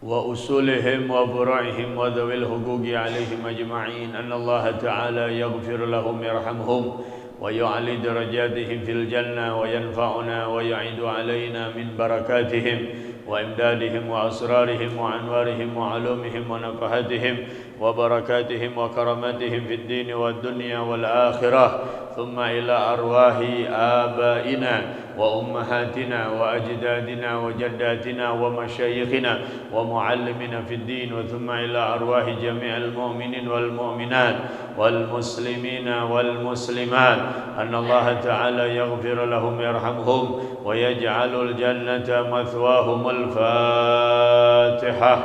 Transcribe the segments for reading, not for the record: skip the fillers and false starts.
وأصولهم وفروعهم وذوي الحقوق عليهم أجمعين أن الله تعالى يغفر لهم ويرحمهم ويعلي درجاتهم في الجنة وينفعنا ويعيد علينا من بركاتهم وإمدادهم وأسرارهم وأنوارهم وعلومهم ونفحاتهم وبركاتهم وكراماتهم في الدين والدنيا والآخرة ثم إلى أرواح آبائنا وأمهاتنا وأجدادنا وجداتنا ومشايخنا ومعلمنا في الدين وثم إلى أرواح جميع المؤمنين والمؤمنات والمسلمين والمسلمات أن الله تعالى يغفر لهم ويرحمهم ويجعل الجنة مثواهم. الفاتحة.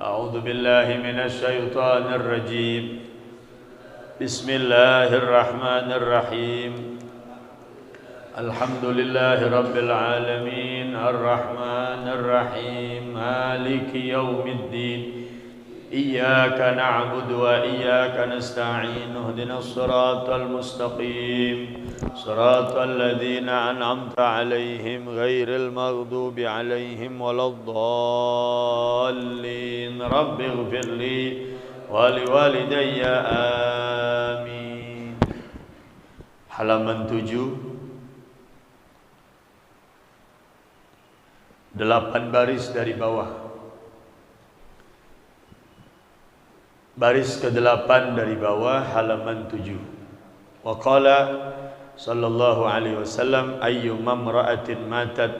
أعوذ بالله من الشيطان الرجيم. بسم الله الرحمن الرحيم. الحمد لله رب العالمين الرحمن الرحيم مالك يوم الدين إياك نعبد وإياك نستعين اهدنا الصراط المستقيم صراط الذين أنعمت عليهم غير المغضوب عليهم ولا الضالين رب اغفر لي ولوالدي آمين. Halaman 7, 8 baris dari bawah. Baris ke-8 dari bawah halaman 7. Wa qala sallallahu alaihi wasallam ayyuma imra'atin matat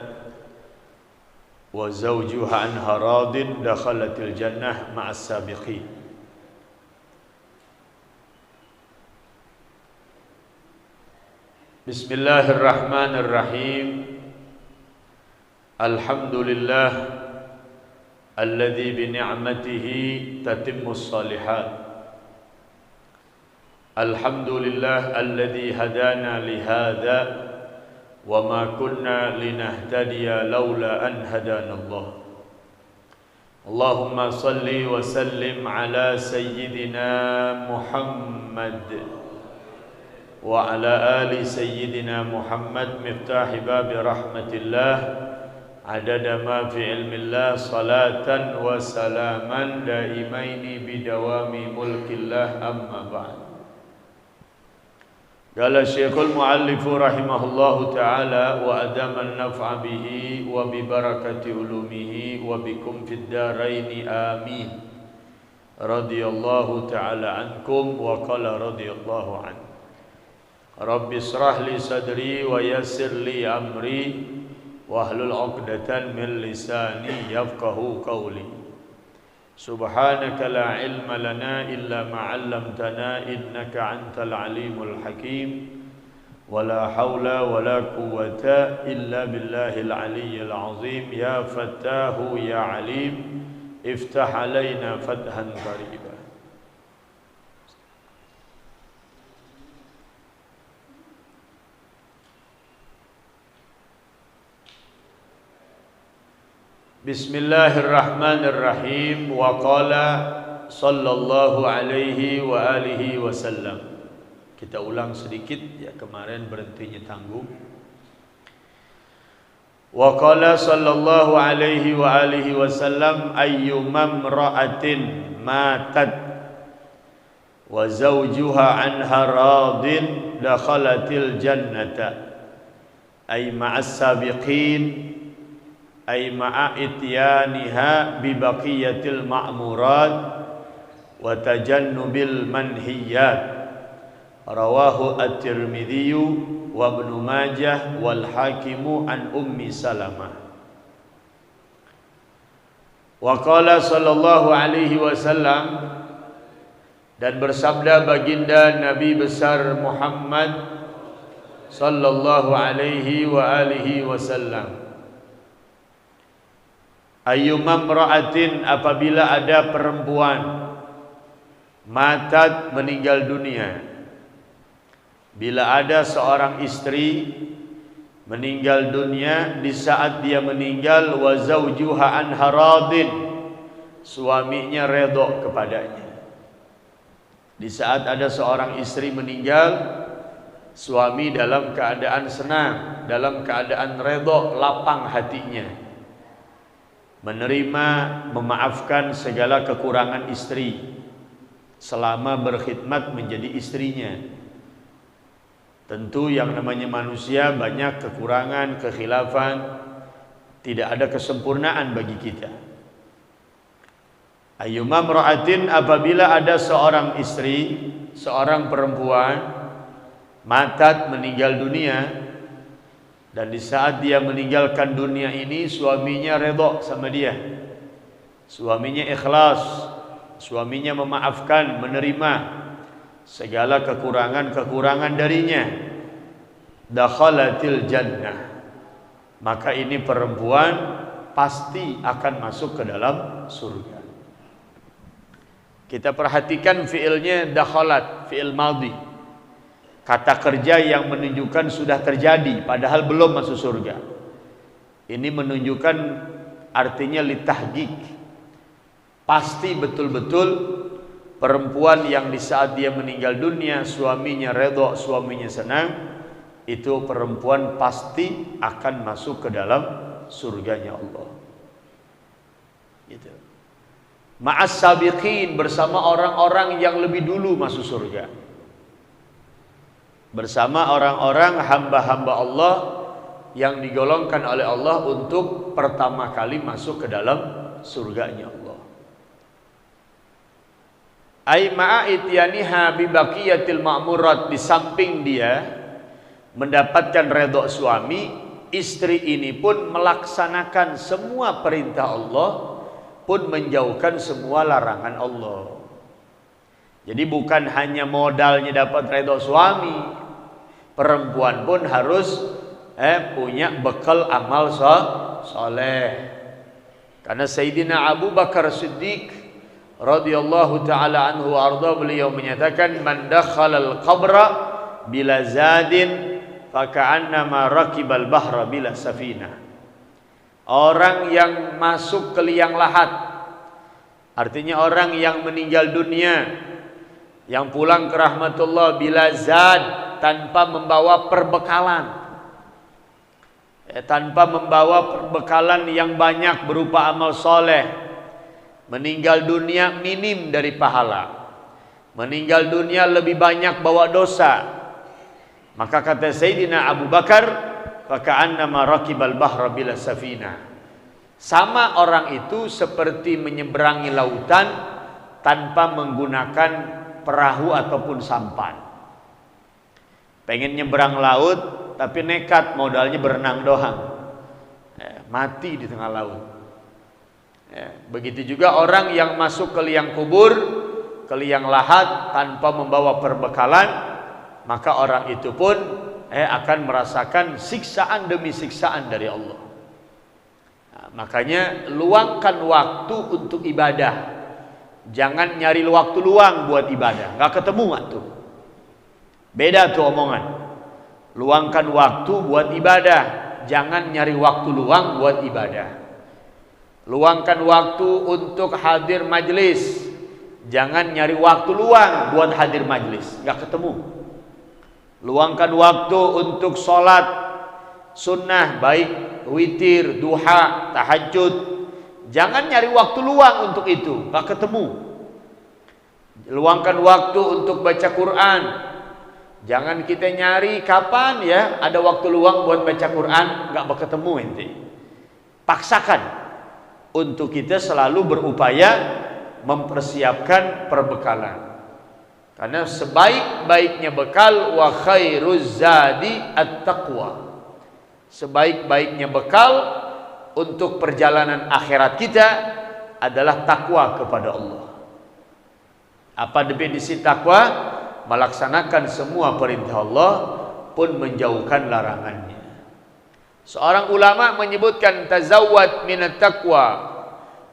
wa zawjuha anha radin dakhalatil jannah ma'as sabiqin. Bismillahirrahmanirrahim. Alhamdulillah alladzi bi ni'matihi tatimmus shalihat. Alhamdulillah alladzi hadana li hadza wa ma kunna linahtadiya laula an hadanallah. Allahumma salli wa sallim ala sayyidina Muhammad wa ala ali sayyidina Muhammad miftahi babi rahmatillah adada ma fi ilmillah salatan wa salaman daimaini bidawami mulkillah amma ba'd. Qala Syekhul Muallifu rahimahullahu ta'ala wa adama an-naf'a bihi wa bi barakati ulumihi wa bikum fid daraini amin. Radiyallahu ta'ala ankum wa qala radiyallahu an. Rabbi israh li sadri wa yassir li amri wahlul 'uqdatan min lisani yafqahu qawli. Subhanaka la ilma lana illa ma 'allamtana innaka antal alimul hakim. Wala haula wala quwwata illa billahil aliyyil azim. Ya fattahu ya alim iftah alaina fathan qariba. Bismillahirrahmanirrahim. Wa qala sallallahu alaihi wa alihi wasallam. Kita ulang sedikit ya, kemarin berhentinya tanggung. Wa qala sallallahu alaihi wa alihi wasallam ayyuma imra'atin matat wa zawjuha anha radin dakhalatil jannata ay ma'as sabiqin ay ma'a ityaniha bi baqiyatil ma'murat wa tajannubil manhiyat. Rawahu at-Tirmidzi wa Ibnu Majah wal Hakim an Ummi Salamah. Wa qala sallallahu alaihi wasallam, dan bersabda baginda Nabi besar Muhammad sallallahu alaihi wa alihi wasallam, ayyuma imra'atin, apabila ada perempuan matat, meninggal dunia, bila ada seorang istri meninggal dunia, di saat dia meninggal, wa zawjuha anha radin, suaminya redha kepadanya. Di saat ada seorang istri meninggal, suami dalam keadaan senang, dalam keadaan redha, lapang hatinya. menerima, memaafkan segala kekurangan istri selama berkhidmat menjadi istrinya. Tentu yang namanya manusia banyak kekurangan, kekhilafan, tidak ada kesempurnaan bagi kita. Ayyuma mra'atin, apabila ada seorang istri, seorang perempuan matat, meninggal dunia, dan di saat dia meninggalkan dunia ini suaminya redha sama dia, suaminya ikhlas, suaminya memaafkan, menerima segala kekurangan-kekurangan darinya, dakhalatil jannah, maka ini perempuan pasti akan masuk ke dalam surga. Kita perhatikan fiilnya dakhalat, fiil madhi, kata kerja yang menunjukkan sudah terjadi padahal belum masuk surga. Ini menunjukkan artinya litahqiq, pasti betul-betul perempuan yang di saat dia meninggal dunia suaminya redha, suaminya senang, itu perempuan pasti akan masuk ke dalam surganya Allah. Gitu. Ma'as sabiqin, bersama orang-orang yang lebih dulu masuk surga, bersama orang-orang hamba-hamba Allah yang digolongkan oleh Allah untuk pertama kali masuk ke dalam surganya Allah. Ai ma'a ityaniha bi baqiyatil ma'murat, di samping dia mendapatkan redha suami, istri ini pun melaksanakan semua perintah Allah, pun menjauhkan semua larangan Allah. Jadi bukan hanya modalnya dapat redha suami, perempuan pun harus punya bekal amal soleh. Karena Sayyidina Abu Bakar Siddiq radhiyallahu taala anhu arda, beliau menyatakan, man dakhalal qabra bila zadin faka'annama rakibal bahra bila safina. Orang yang masuk ke liang lahat, artinya orang yang meninggal dunia, yang pulang ke rahmatullah bila zad, tanpa membawa perbekalan, tanpa membawa perbekalan yang banyak berupa amal soleh, meninggal dunia minim dari pahala, meninggal dunia lebih banyak bawa dosa, maka kata Sayyidina Abu Bakar, faka'annama rakibal bahra bila safina, sama orang itu seperti menyeberangi lautan tanpa menggunakan perahu ataupun sampan. Pengen nyeberang laut tapi nekat, modalnya berenang doang, mati di tengah laut. Begitu juga orang yang masuk ke liang kubur, ke liang lahat tanpa membawa perbekalan, maka orang itu pun akan merasakan siksaan demi siksaan dari Allah. Nah, makanya luangkan waktu untuk ibadah. Jangan nyari waktu luang buat ibadah, nggak ketemu waktu. Beda tuh omongan. Luangkan waktu buat ibadah, jangan nyari waktu luang buat ibadah. Luangkan waktu untuk hadir majelis, jangan nyari waktu luang buat hadir majelis, nggak ketemu. Luangkan waktu untuk sholat sunnah, baik witir, duha, tahajud, jangan nyari waktu luang untuk itu, nggak ketemu. Luangkan waktu untuk baca Quran, jangan kita nyari kapan ya ada waktu luang buat baca Quran, nggak ketemu ente. Paksakan untuk kita selalu berupaya mempersiapkan perbekalan. Karena sebaik-baiknya bekal, wa khairuz zadi at-taqwa, sebaik-baiknya bekal untuk perjalanan akhirat kita adalah takwa kepada Allah. Apa definisi takwa? Melaksanakan semua perintah Allah pun menjauhkan larangannya. Seorang ulama menyebutkan, tazawwad minat taqwa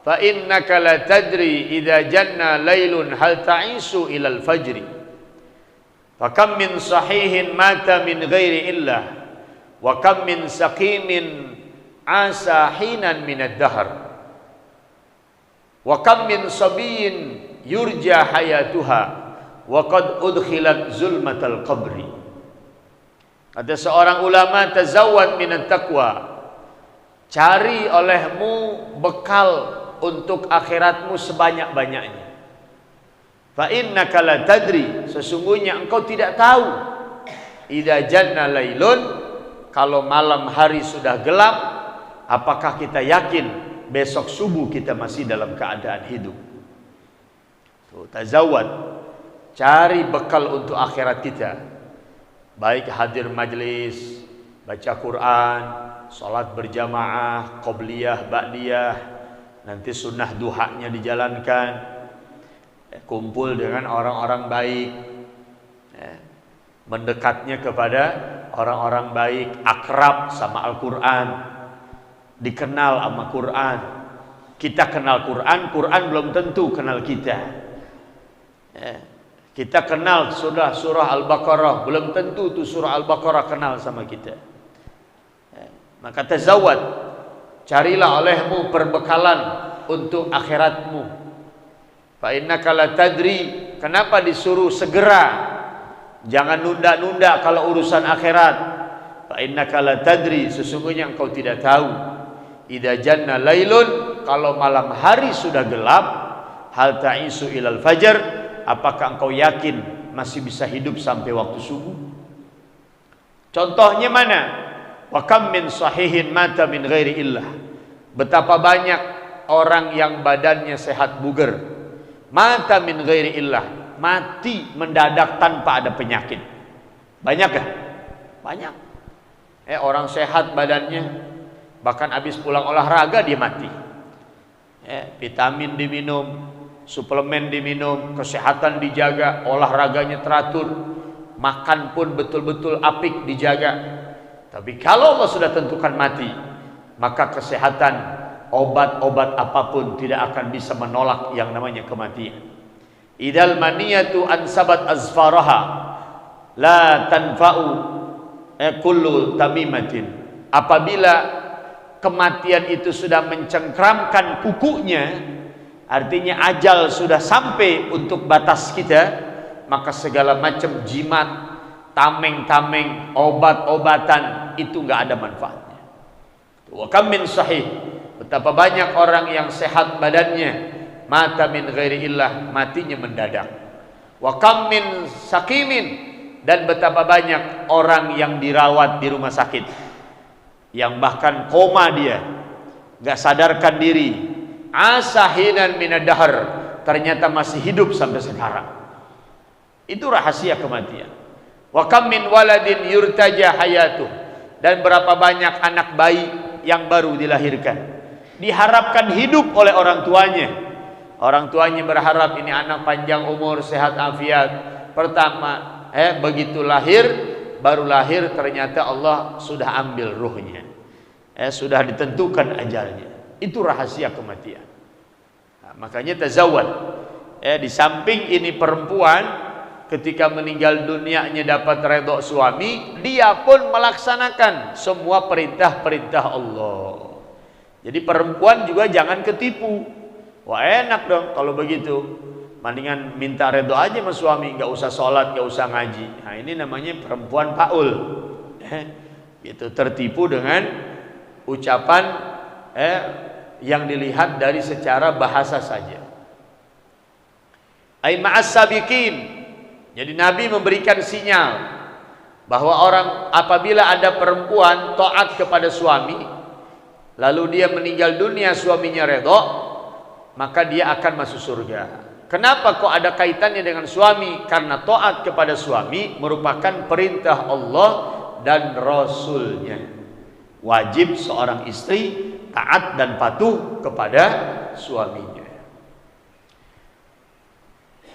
fa innaka la tadri idza janna lailun hal ta'isu ilal fajri, fa kam min sahihin mata min ghairi illah, wa kam min saqimin asa hinan min ad-dahr, wa kam min sabiyyin yurja hayatuha wa qad udkhilat zulmatal qabri. Ada seorang ulama, tazawwad minat taqwa, Cari olehmu bekal untuk akhiratmu sebanyak-banyaknya. Fa innaka la tadri, sesungguhnya engkau tidak tahu. Idza janna lailun, kalau malam hari sudah gelap, apakah kita yakin besok subuh kita masih dalam keadaan hidup? Tuh, tazawwad, cari bekal untuk akhirat kita. Baik hadir majlis, baca Quran, salat berjamaah, qobliyah, ba'diyah, nanti sunnah duhanya dijalankan, kumpul dengan orang-orang baik, mendekatnya kepada orang-orang baik, akrab sama Al-Quran, dikenal sama Quran. Kita kenal Quran, Quran belum tentu kenal kita. Kita kenal sudah surah Al-Baqarah, belum tentu tuh surah Al-Baqarah kenal sama kita. Maka tazawwad, carilah olehmu perbekalan untuk akhiratmu. Fa innaka la tadri, kenapa disuruh segera? Jangan nunda-nunda kalau urusan akhirat. Fa innaka la tadri, sesungguhnya engkau tidak tahu. Idza janna lailun, kalau malam hari sudah gelap, hal ta'isu ilal fajar, apakah engkau yakin masih bisa hidup sampai waktu subuh? Contohnya mana? Wa kam min sahihin mata min ghairi illah. Betapa banyak orang yang badannya sehat bugar, mata min ghairi illah, mati mendadak tanpa ada penyakit. Banyak gak? Banyak. Orang sehat badannya, bahkan habis pulang olahraga dia mati. Vitamin diminum, suplemen diminum, kesehatan dijaga, olahraganya teratur, makan pun betul-betul apik dijaga. Tapi kalau Allah sudah tentukan mati, maka kesehatan, obat-obat apapun tidak akan bisa menolak yang namanya kematian. Idal maniyatu ansabat azfaraha la tanfa'u kullu tamimatin. Apabila kematian itu sudah mencengkramkan kukunya, artinya ajal sudah sampai untuk batas kita, maka segala macam jimat, tameng-tameng, obat-obatan itu nggak ada manfaatnya. Wa kam min sahih, betapa banyak orang yang sehat badannya, mata min ghairi illah, matinya mendadak. Wa kam min sakimin, dan betapa banyak orang yang dirawat di rumah sakit, yang bahkan koma dia, nggak sadarkan diri, asahinan minadahar, ternyata masih hidup sampai sekarang. Itu rahasia kematian. Wa kam min waladin yurtaja hayatuh, dan berapa banyak anak bayi yang baru dilahirkan, diharapkan hidup oleh orang tuanya. Orang tuanya berharap ini anak panjang umur, sehat afiat. Pertama, begitu lahir, baru lahir ternyata Allah sudah ambil ruhnya, sudah ditentukan ajalnya. Itu rahasia kematian. Nah, makanya tazawwad. Di samping ini perempuan, ketika meninggal dunianya dapat redha suami, dia pun melaksanakan semua perintah-perintah Allah. Jadi perempuan juga jangan ketipu. Wah, enak dong kalau begitu, mendingan minta redha aja sama suami, nggak usah sholat, nggak usah ngaji. Nah, ini namanya perempuan paul. Itu tertipu dengan ucapan yang dilihat dari secara bahasa saja. Ai ma'as sabiqin. Jadi Nabi memberikan sinyal bahwa orang apabila ada perempuan taat kepada suami, lalu dia meninggal dunia, suaminya redha, maka dia akan masuk surga. Kenapa kok ada kaitannya dengan suami? Karena taat kepada suami merupakan perintah Allah dan Rasulnya. Wajib seorang istri taat dan patuh kepada suaminya.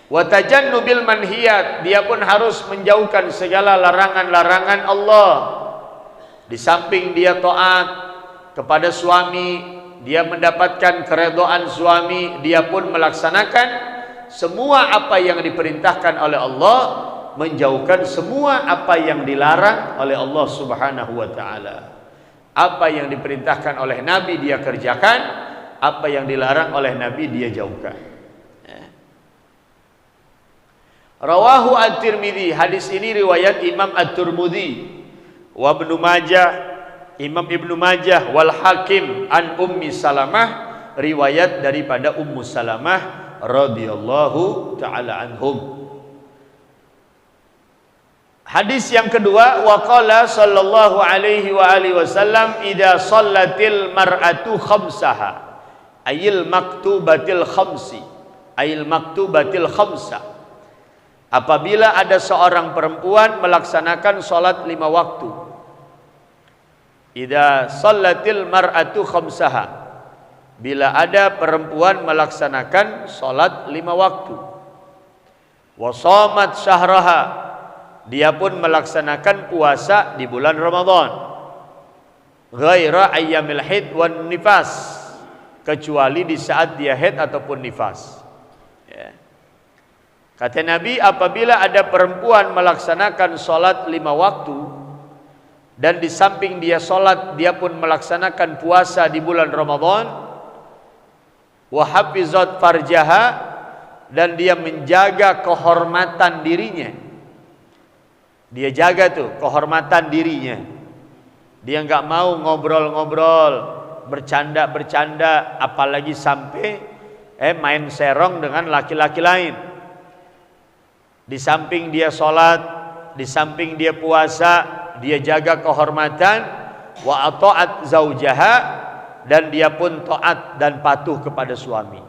Wa tajannubil manhiyat, dia pun harus menjauhkan segala larangan-larangan Allah. Di samping dia taat kepada suami, dia mendapatkan keredaan suami, dia pun melaksanakan semua apa yang diperintahkan oleh Allah, menjauhkan semua apa yang dilarang oleh Allah Subhanahu wa taala. Apa yang diperintahkan oleh Nabi dia kerjakan, apa yang dilarang oleh Nabi dia jauhkan. Rawahu At-Tirmidzi, hadis ini riwayat Imam At-Tirmidzi, wa Ibnu Majah, Imam Ibnu Majah wal Hakim an Ummi Salamah, riwayat daripada Ummu Salamah radhiyallahu taala anhum. Hadis yang kedua, waqala sallallahu alaihi wa alihi wasallam idza shallatil mar'atu khamsaha ayil maktubatil khamsi ayil maktubatil khamsa. Apabila ada seorang perempuan melaksanakan salat 5 waktu. Idza shallatil mar'atu khamsaha, bila ada perempuan melaksanakan salat 5 waktu. Wa shamat syahraha, dia pun melaksanakan puasa di bulan Ramadan. Ghaira ayyamil haid wan nifas, kecuali di saat dia haid ataupun nifas. Ya. Kata Nabi, apabila ada perempuan melaksanakan salat 5 waktu dan di samping dia salat dia pun melaksanakan puasa di bulan Ramadan, wa hafizat farjaha, dan dia menjaga kehormatan dirinya. Dia jaga tuh kehormatan dirinya. Dia nggak mau ngobrol-ngobrol, bercanda-bercanda, apalagi sampai main serong dengan laki-laki lain. Di samping dia sholat, di samping dia puasa, dia jaga kehormatan. Wa ata'at zaujaha, dan dia pun taat dan patuh kepada suami.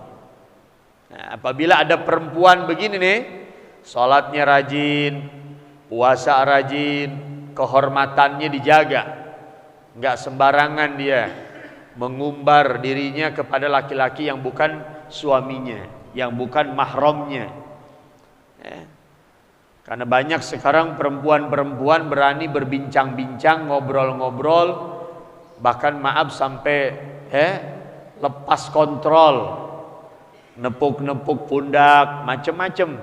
Nah, apabila ada perempuan begini nih, sholatnya rajin, puasa rajin, kehormatannya dijaga, nggak sembarangan dia mengumbar dirinya kepada laki-laki yang bukan suaminya, yang bukan mahramnya. Karena banyak sekarang perempuan-perempuan berani berbincang-bincang, ngobrol-ngobrol, bahkan maaf sampai lepas kontrol, nepuk-nepuk pundak, macem-macem.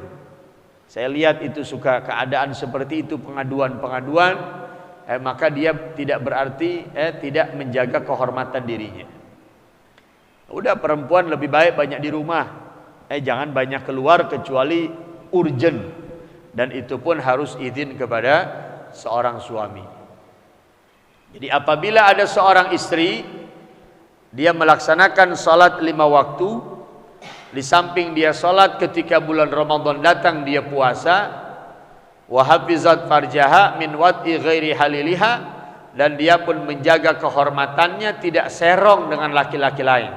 Saya lihat itu suka keadaan seperti itu, pengaduan-pengaduan, maka dia tidak berarti tidak menjaga kehormatan dirinya. Udah, perempuan lebih baik banyak di rumah, jangan banyak keluar kecuali urgent, dan itu pun harus izin kepada seorang suami. Jadi apabila ada seorang istri, dia melaksanakan salat 5 waktu, di samping dia salat ketika bulan Ramadan datang dia puasa, wa hafizat farjaha min wat'i ghairi haliliha, dan dia pun menjaga kehormatannya, tidak serong dengan laki-laki lain.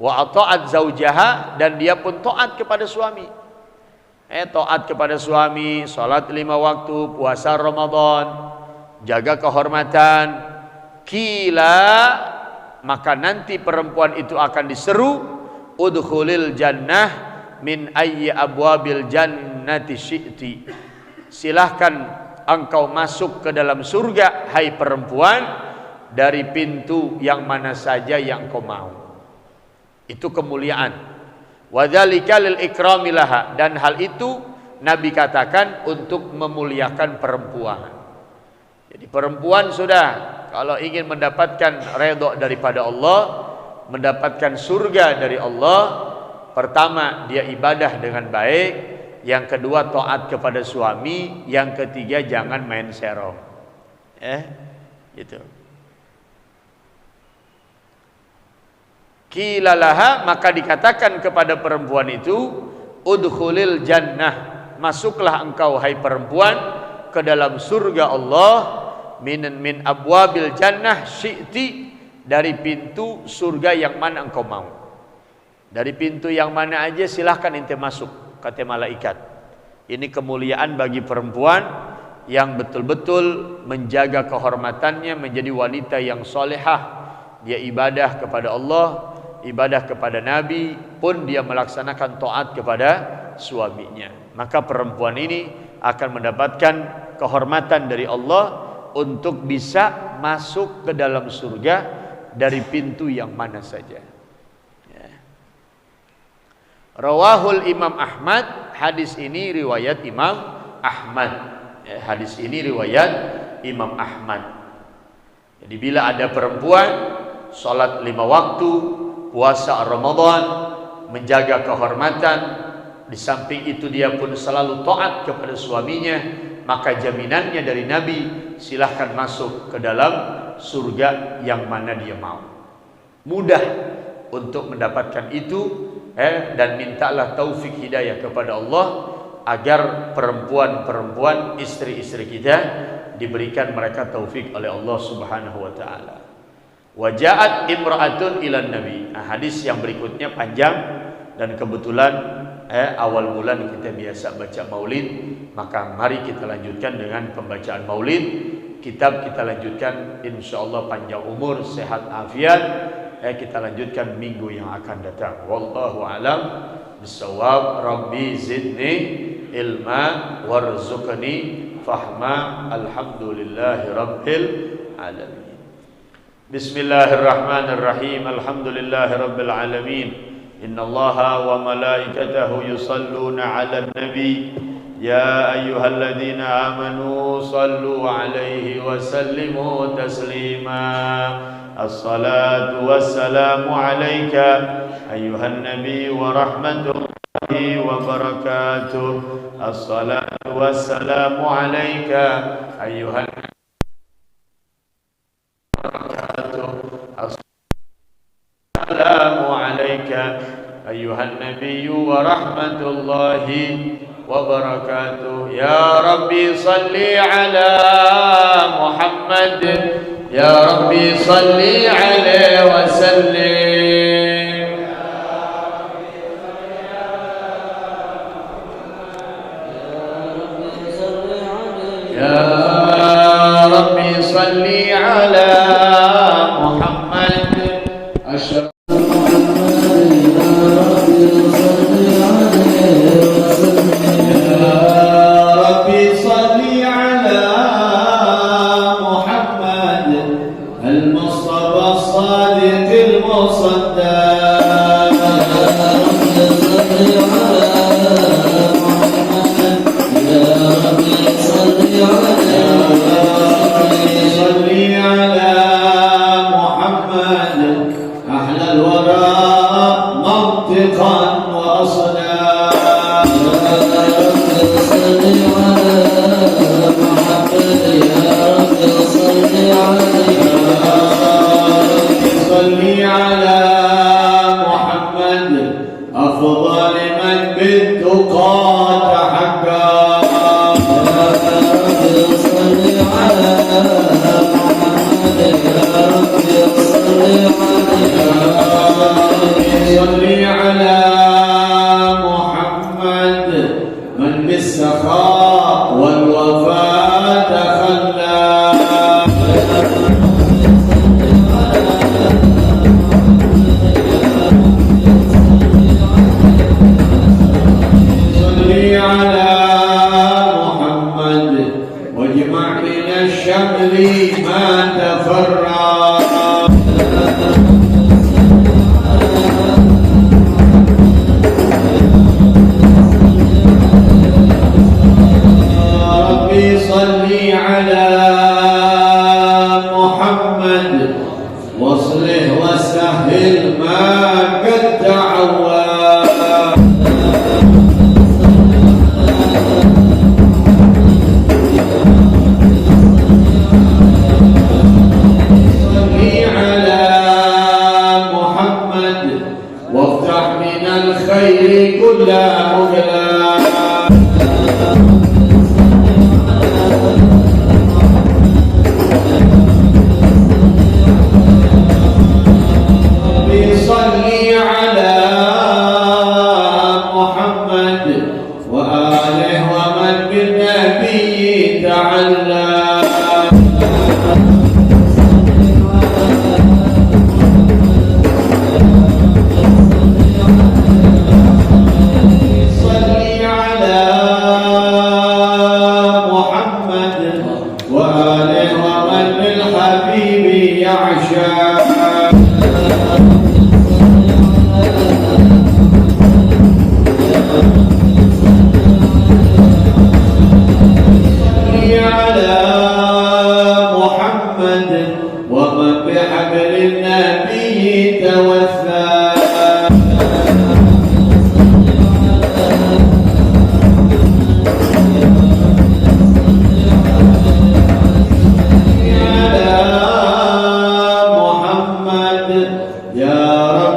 Wa ata'at zaujaha, dan dia pun taat kepada suami. Taat kepada suami, salat 5 waktu, puasa Ramadan, jaga kehormatan. Kila, maka nanti perempuan itu akan diseru, udkhulil jannah min ayyi abwabil jannati syi'ti. Silahkan engkau masuk ke dalam surga, hai perempuan, dari pintu yang mana saja yang kau mau. Itu kemuliaan. Wadzalika lil ikrami laha, dan hal itu Nabi katakan untuk memuliakan perempuan. Jadi perempuan sudah, kalau ingin mendapatkan redha daripada Allah, mendapatkan surga dari Allah, pertama dia ibadah dengan baik, yang kedua taat kepada suami, yang ketiga jangan main serong. Gitu. Kilalaha, maka dikatakan kepada perempuan itu, udkhulil jannah, masuklah engkau hai perempuan ke dalam surga Allah, min abwabil jannah syi'ti, dari pintu surga yang mana engkau mau. Dari pintu yang mana aja silahkan ente masuk, kata malaikat. Ini kemuliaan bagi perempuan yang betul-betul menjaga kehormatannya, menjadi wanita yang solehah. Dia ibadah kepada Allah, ibadah kepada Nabi, pun dia melaksanakan taat kepada suaminya. Maka perempuan ini akan mendapatkan kehormatan dari Allah untuk bisa masuk ke dalam surga dari pintu yang mana saja. Rawahul Imam Ahmad, hadis ini riwayat Imam Ahmad. Hadis ini riwayat Imam Ahmad. Jadi bila ada perempuan salat 5 waktu, puasa Ramadan, menjaga kehormatan, di samping itu dia pun selalu taat kepada suaminya, maka jaminannya dari Nabi, silahkan masuk ke dalam surga yang mana dia mau. Mudah untuk mendapatkan itu, dan mintalah taufik hidayah kepada Allah agar perempuan-perempuan istri-istri kita diberikan mereka taufik oleh Allah Subhanahu wa taala. Waja'at imra'atun ilan nabi. Hadis yang berikutnya panjang dan kebetulan awal bulan kita biasa baca maulid, maka mari kita lanjutkan dengan pembacaan maulid. Kitab kita lanjutkan insyaallah panjang umur, sehat afiat. Kita lanjutkan minggu yang akan datang. Wallahu alam bisawab. Rabbi zidni ilma warzuqni fahma. Alhamdulillahi rabbil alamin. Bismillahirrahmanirrahim. Alhamdulillahi rabbil alamin. Innallaha wa malaikatahu yusalluna 'alan nabi. Ya ayyuhalladzina amanu sallu 'alaihi wa sallimu taslima. As-salatu wassalamu 'alaika ayyuhan nabi wa rahmatullahi wa barakatuh. As-salatu wassalamu 'alaika ayyuhan nabi wa barakatuh. As-salamu 'alaika ayyuhan nabi wa rahmatullahi wa barakatuh. Ya Rabbi salli ala Muhammad. Ya Rabbi salli alaihi wa sallim. Ya Rabbi salli ala Muhammad.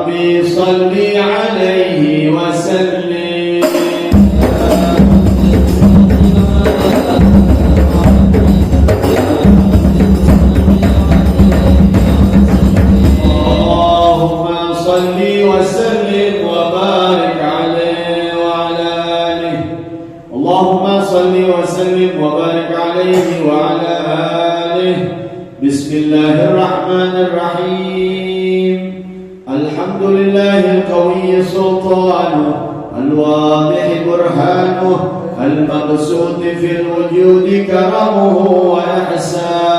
ربي صل عليه وسلم. اللهم صل وسلم وبارك عليه وعلى آله. اللهم صل وسلم وبارك عليه وعلى آله. بسم الله الرحمن الرحيم. الحمد لله القوي سلطانه، الواضح برهانه، المبسوط في الوجود كرمه وإحسانه.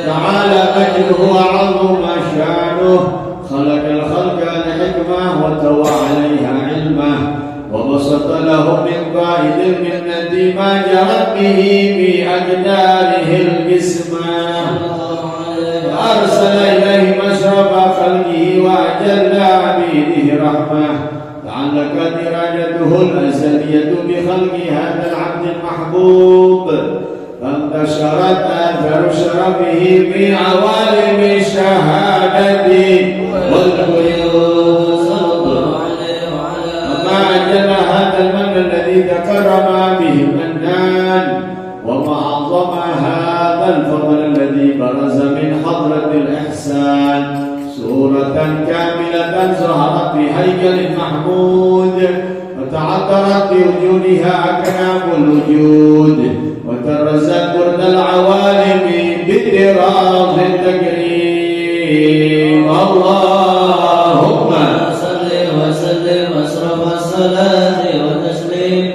تعالى مجده وعظم شانه. خلق الخلق لحكمة وتوى عليها علمه، وبسط له من فائد المنة ما جرت به بأقداره القسمة. وأرسل إليه مشرف خلقه وأجل عبيده رحمة. تعلق درجته الأزلية بخلق هذا العبد المحبوب، فانتشرت آثار شرفه في عوالم الشهادة والغيوب. وما أجل هذا المن الذي تكرم به المنان، وما أعظم هذا الفضل الذي برز من حضرة الإحسان. سورة كاملة ظهرت في هيكل محمود، وتعطرت بوجودها أكناف الوجود، وترزت برد العوالم بطراز التكريم. اللهم صل وسلم أشرف الصلاة والتسليم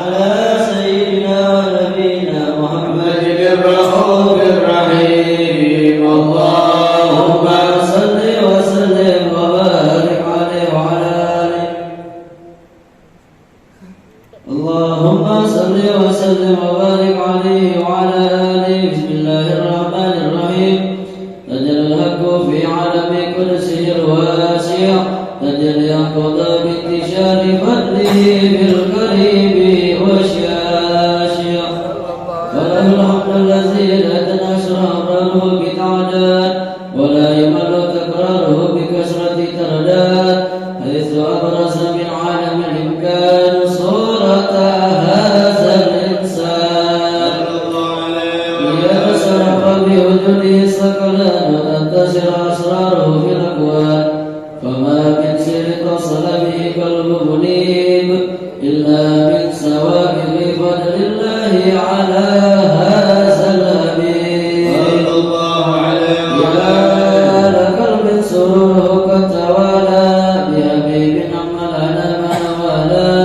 على سيدنا ونبينا محمد الرؤوف الرحيم. اللهم صل وسلم وبارك عليه وعلى آله. اللهم صل وسلم وبارك عليه وعلى آله. بسم الله الرحمن الرحيم. تجلى الحق في عالم كرسه الواسع، تجلى قضى بانتشار فضله بالقريب والشاشع. فله الحمد الذي لا تناشر أمره بتعداد، ولا يمل تكراره بكثرة ترداد، حيث أبرز من عالم الإمكان صورة هذا الإنسان ليتشرف بوجوده ثقلا وتنتشر أسراره في الأكوان. فما من سر اتصل به قلب منيب إلا من سوابق فضل الله على هذا الحبيب صلى الله عليه وسلم. يا لقلب سروره قد توالى بحبيب أما الأنام نوالا،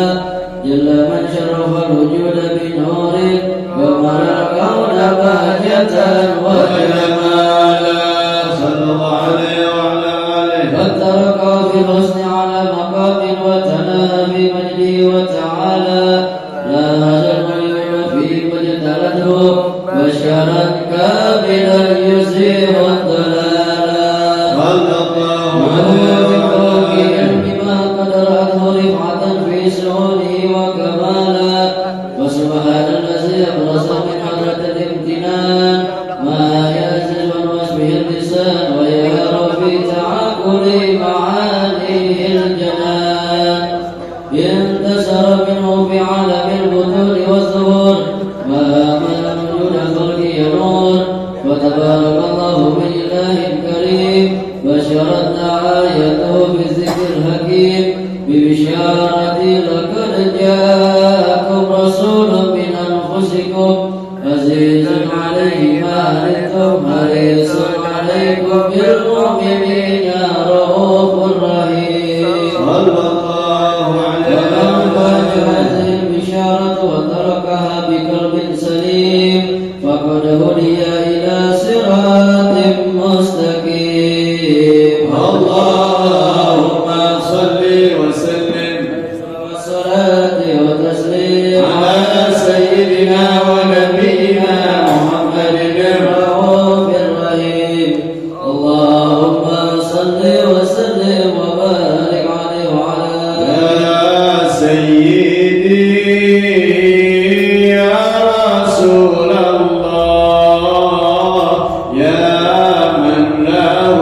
جل من شرف الوجود بنور وملأ الكون بهجة وجمالا صلى الله عليه وعلى آله. قد تركه في الحسن على مقام وتناهى بمجده وتعالى. لا هذا العيون فيه واجتلته بشرا كاملا يزيغ الضلالا. صلى الله عليه وسلم. بما قد رأته رفعة في شؤونه وكمالا. فسبحان الذي أبرز من حضرة الامتنان ما يعزز الوصف به اللسان، ويهر في تعاقل معانيه الجنان. انتشر منه في عالم البطون والظهور، ما من وجود خلقه نور. وتبارك الله بالإله الكريم، بشرتنا آيته بالذكر الحكيم ببشارة لقد جاءكم رسول من أنفسكم عزيز عليه ما عنتم حريص عليكم بالمؤمنين رؤوف رحيم. صلى الله عليه وسلم. هذه البشارة وتركها بقلب سليم، فقد هدي إلى صراط مستقيم. اللهم صل وسلم والصلاة والتسليم على سيدنا ونبينا محمد الرؤوف الرحيم. اللهم صل وسلم وبارك عليه وعلى آله. يا سيدي يا رسول الله، يا من له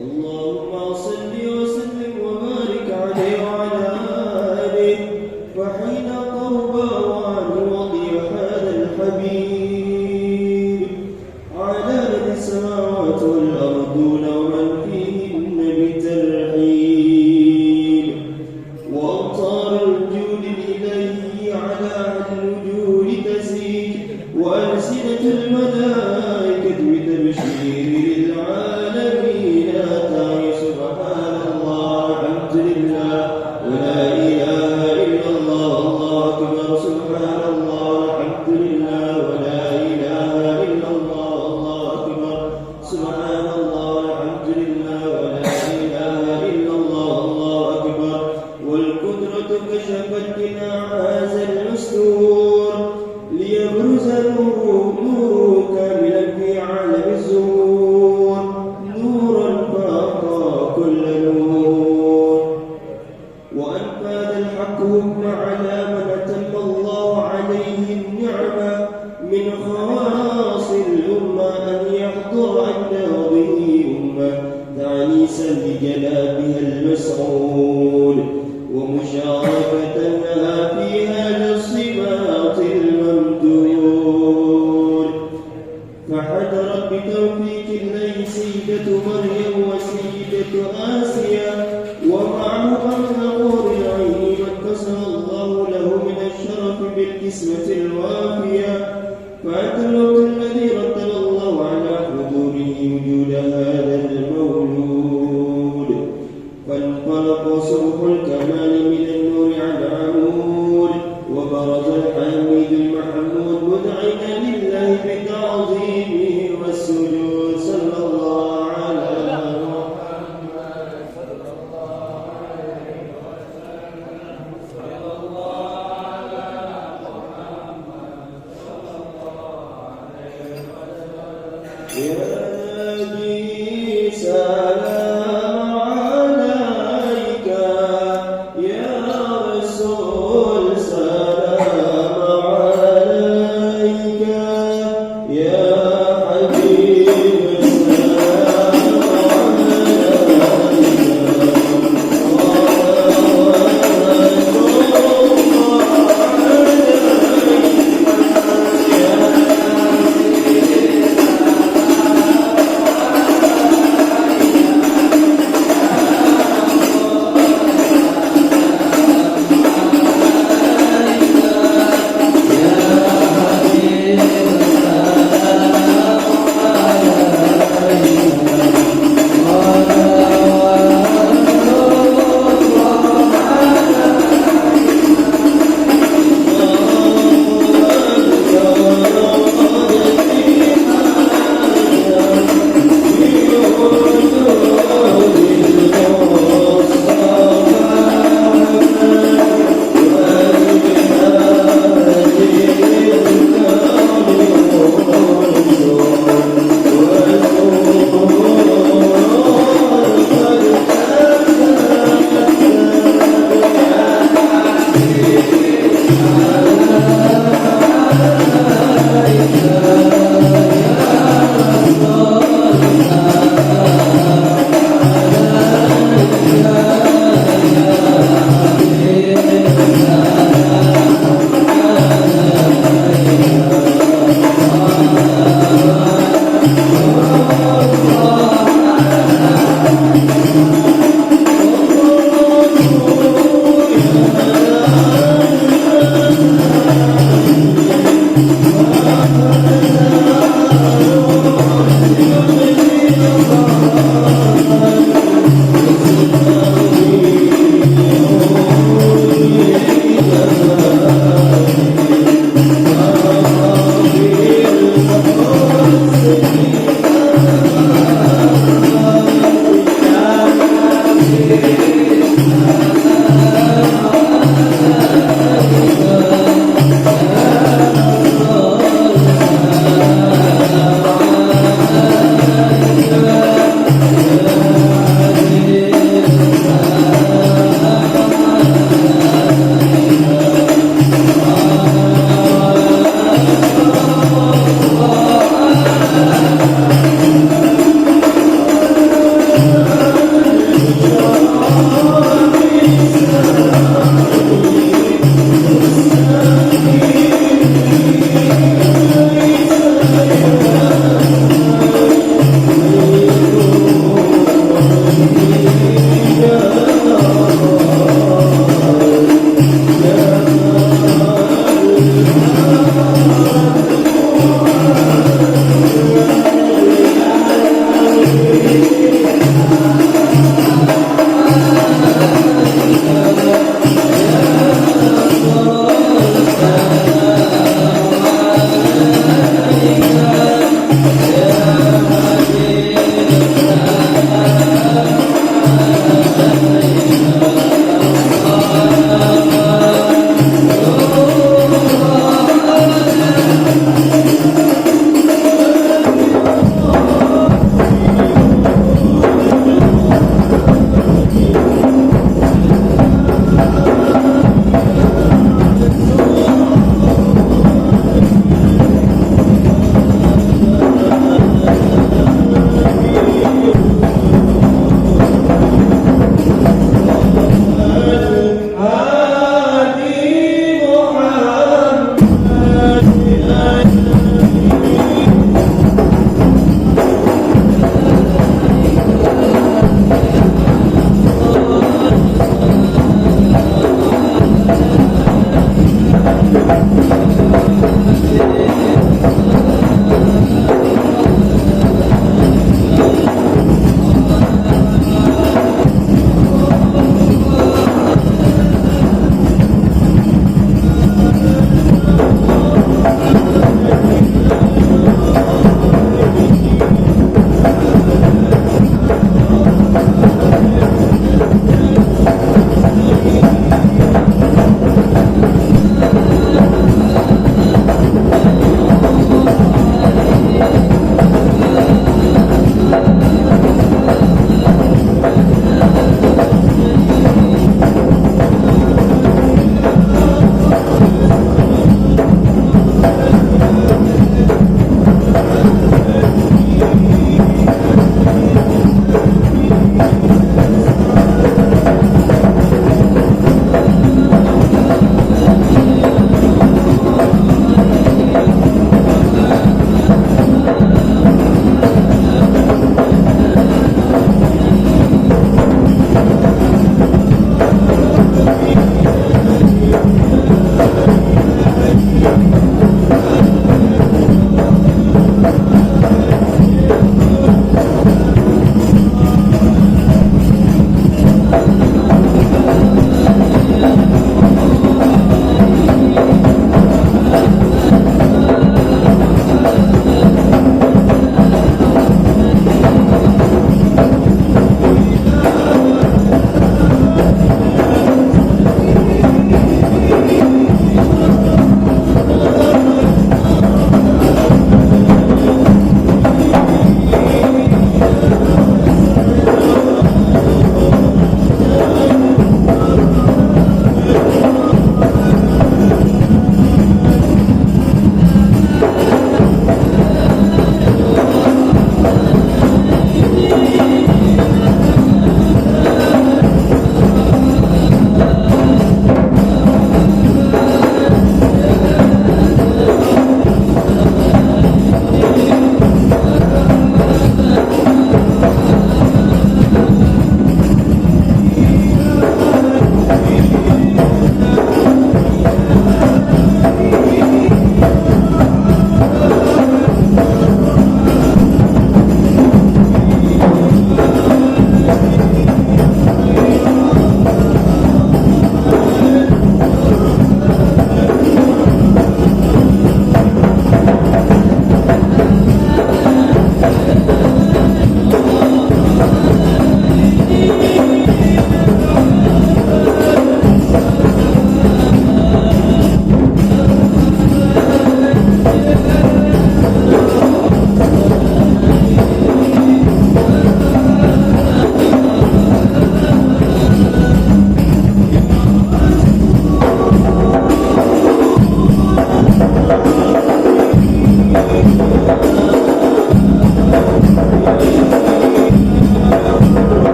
اللهم صل وسلم وبارك عليه وعلى آله فحين قربى وعن وضي هذا الحبيب على السماوات والأرض ومن فيهن بترحيب وأمطار الجود الإلهي على الوجود تزيد وألسنة الملائكة بتبشير للعالمين أتاي سبحان الله الحمد لله ولا إله إلا الله الله أكبر سبحان الله الحمد لله ولا إله إلا الله الله أكبر سبحان الله الحمد لله ولا إله إلا الله الله أكبر والقدرة كشفت جناح المستور ليبرز نوره كاملا في عالم الزهور نورا فاقى كل نور وأنفذ الحق حكم على من أتم الله عليه النعمة من خواص الأمة أن يحضر عند هذه أمة تعنيسا بجنابها المسعود ومشاركتها في هذا الصراط الممدود فحضرت بتوفيق الله سيدة مريم وسيدة آسيا ومعه النور العين من كسر الله له من الشرف بالقسمة الوافية فأدرك الذي رتب الله على حضوره وجود هذا المولود فانطلق صبح الكمال من النور على عمود وبرز الحميد المحمود مدعنا لله بتعظيمه والسجود صلى الله على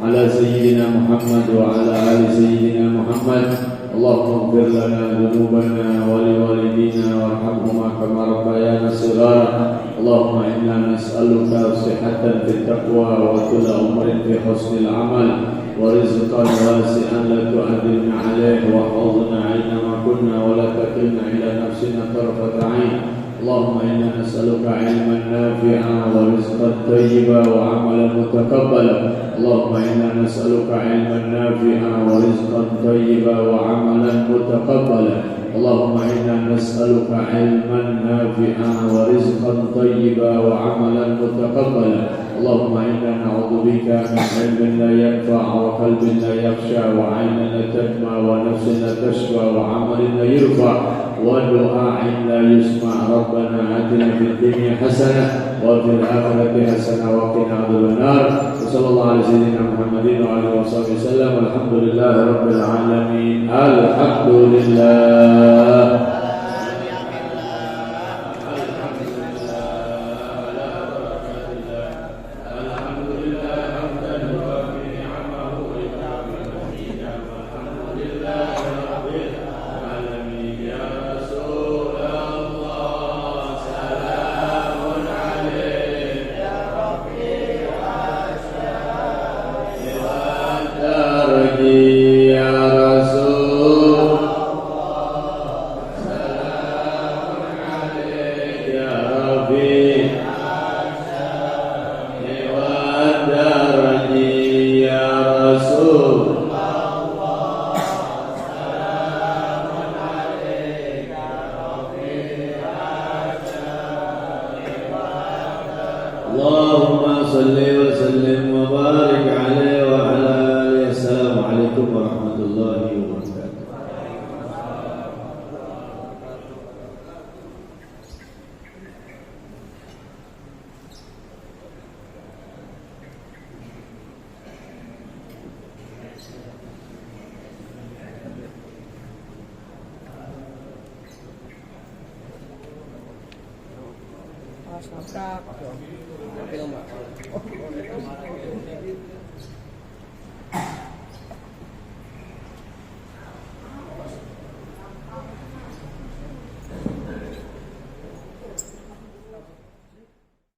على سيدنا محمد وعلى آل سيدنا محمد. اللهم اغفر لنا ذنوبنا ولوالدينا وارحمهما كما ربيانا صغارا. اللهم إنا نسألك صحة في التقوى وطول عمر في حسن العمل ورزقا واسعا لا تؤذن عليه واحفظنا أينما كنا ولا تكلنا إلى نفسنا طرفة عين. اللهم إنا نسألك علما نافعا ورزقا طيبا وعملا متقبلا. اللهم إنا نسألك علما نافعا ورزقا طيبا وعملا متقبلا. اللهم إنا نسألك علما نافعا ورزقا طيبا وعملا متقبلا. اللهم إنا نعوذ بك من علم لا ينفع وقلب لا يخشى وعين لا تدمع ونفس لا تشفى وعمل لا يرفع ودعاء لا يسمع. ربنا آتنا في الدنيا حسنة وفي الآخرة حسنة وقنا عذاب النار. وصلى الله على سيدنا محمد وعلى آله وصحبه وسلم. والحمد لله رب العالمين. الحمد لله. Mas nabrak. Tapi lo mbak.